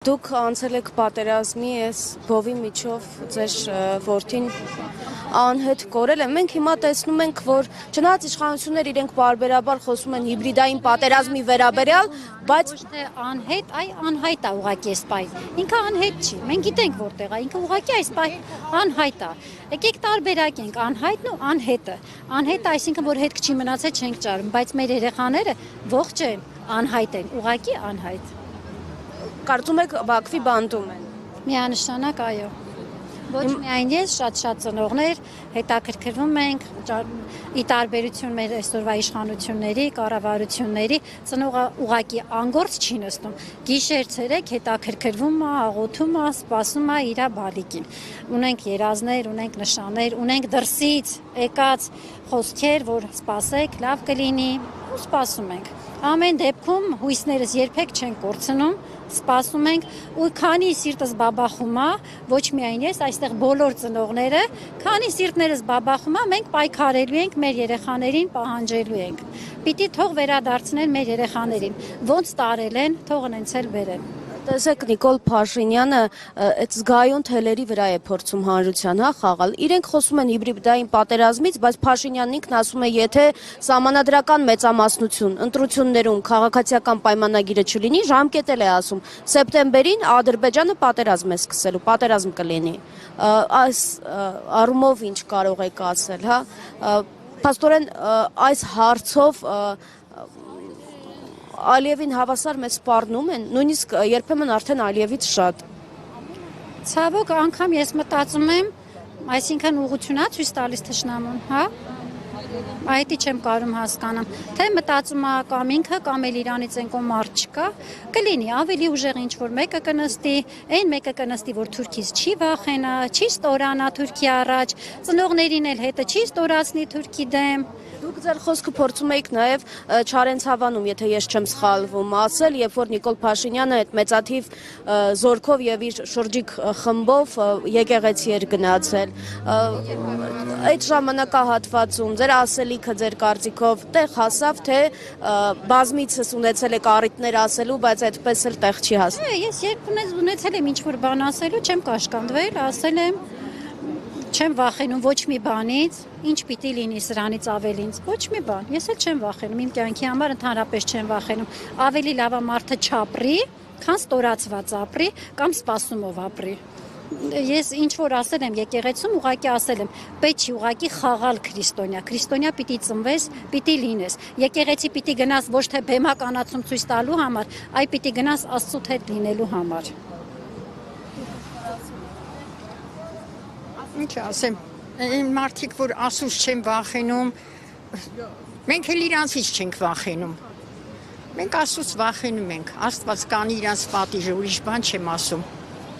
Դուք անցել եք պատերազմի այս բովի միջով ձեր որդին անհետ կորել է։ Մենք հիմա տեսնում ենք, որ չնայած իշխանությունները իրենք բարբերաբար խոսում են հիբրիդային պատերազմի վերաբերյալ, բայց Ոչ թե անհետ, այ անհայտ է ուղղակի այս պահին։ Ինքը անհետ չի։ Մենք գիտենք որտեղ է, ինքը ուղղակի այս պահին անհայտ է։ Եկեք տարբերակենք անհայտն ու անհետը։ Անհետը այսինքն որ հետք չի մնացել չենք ճարում, բայց մեր երեխաները ողջ են, անհայտ են, ուղղակի անհայտ։ կարծում եք Բաքվի բանտում են։ Միանշանակ այո։ Ոչ միայն ես, շատ ծնողներ հետաքրքրվում ենք ի տարբերություն մեր այսօրվա իշխանությունների, կառավարությունների, ծնողը ուղղակի անգործ չի նստում։ Գիշեր ցերեկ հետաքրքրվում է, աղոթում է, սպասում է իր բալիկին։ Ունենք երազներ, ունենք նշաններ, ունենք դրսից եկած խոսքեր, որ սպասեք, լավ կլինի, ու սպասում ենք։ Ամեն դեպքում հույսներս երբեք չեն կորցնում, սպասում ենք ու քանի սիրտս բաբախում է, ոչ միայն ես, այստեղ բոլոր ծնողները, քանի սիրտներս բաբախում է, մենք պայքարելու ենք մեր երեխաներին, պահանջելու ենք։ Պիտի թող վերադարձնեն մեր երեխաներին, ոնց տարել են, թող նենց էլ բերեն։ Տեսեք Նիկոլ Փաշինյանը այդ զգայուն թելերի վրա է փորձում հանրության խաղալ։ Իրենք խոսում են հիբրիդային պատերազմից, բայց Փաշինյանն ինքն ասում է, եթե սահմանադրական մեծամասնություն ընտրություններում քաղաքացիական պայմանագիրը չլինի, ժամկետել է ասում, սեպտեմբերին Ադրբեջանը պատերազմ է սկսելու, պատերազմ կլինի։ Այս առումով ինչ կարող եք ասել, հա։ Փաստորեն այս հարցով Ալիևին հավասար մեզ սպառնում են, նույնիսկ երբեմն արդեն Ալիևից շատ։ Ցավոք անգամ ես մտածում եմ, այսինքն ուղղությունա ցույց տալիս թշնամուն, հա։ Այդի չեմ կարում հասկանամ, թե մտածում է կամ ինքը կամ էլ իրանից են կողմ մարդ չկա, կլինի ավելի ուժեղ ինչ որ մեկը կնստի, այն մեկը կնստի, որ Թուրքից չի վախենա, չի ստորանա Թուրքի առաջ, ծնողներին էլ հետը չի ստորացնի Թուրքի դեմ։ Դուք ձեր խոսքը փորձում եք նաև Չարենցավանում, եթե ես չեմ սխալվում, ասել, երբ որ Նիկոլ Փաշինյանը այդ մեծաթիվ զորքով եւ իր շրջիկ խմբով եկեղեցի էր գնացել։ Այդ ժամանակահատվածում ձեր ասելիքը ձեր կարծիքով տեղ հասավ, թե բազմիցս ունեցել եք առիթներ ասելու, բայց այդպես էլ տեղ չի հասել։ Ես երբ ունեցել եմ ինչ որ բան ասելու, չեմ կաշկանդվել, ասել եմ չեմ վախենում ոչ մի բանից, ինչ պիտի լինի սրանից ավելին, ոչ մի բան, ես էլ չեմ վախենում, իմ կյանքի համար ընդհանրապես չեմ վախենում, ավելի լավ է մարդը չապրի, քան ստորացված ապրի կամ սպասումով ապրի։ Ես ինչ որ ասել եմ եկեղեցում, ուղղակի ասել եմ, պետք չի ուղղակի խաղալ քրիստոնյա պիտի ծնվես, պիտի լինես։ Եկեղեցի պիտի գնաս ոչ թե բեմականացում ցույց տալու համար, այլ պիտի գնաս Աստծո հետ լինելու համար։ Ինչ ասեմ, մարդիկ, որ Աստծուց չեն վախենում, մենք էլ իրանցից չենք վախենում։ Մենք Աստծուց վախենում ենք, Աստված կանի իրանց պատիժը, ուրիշ բան չեմ ասում։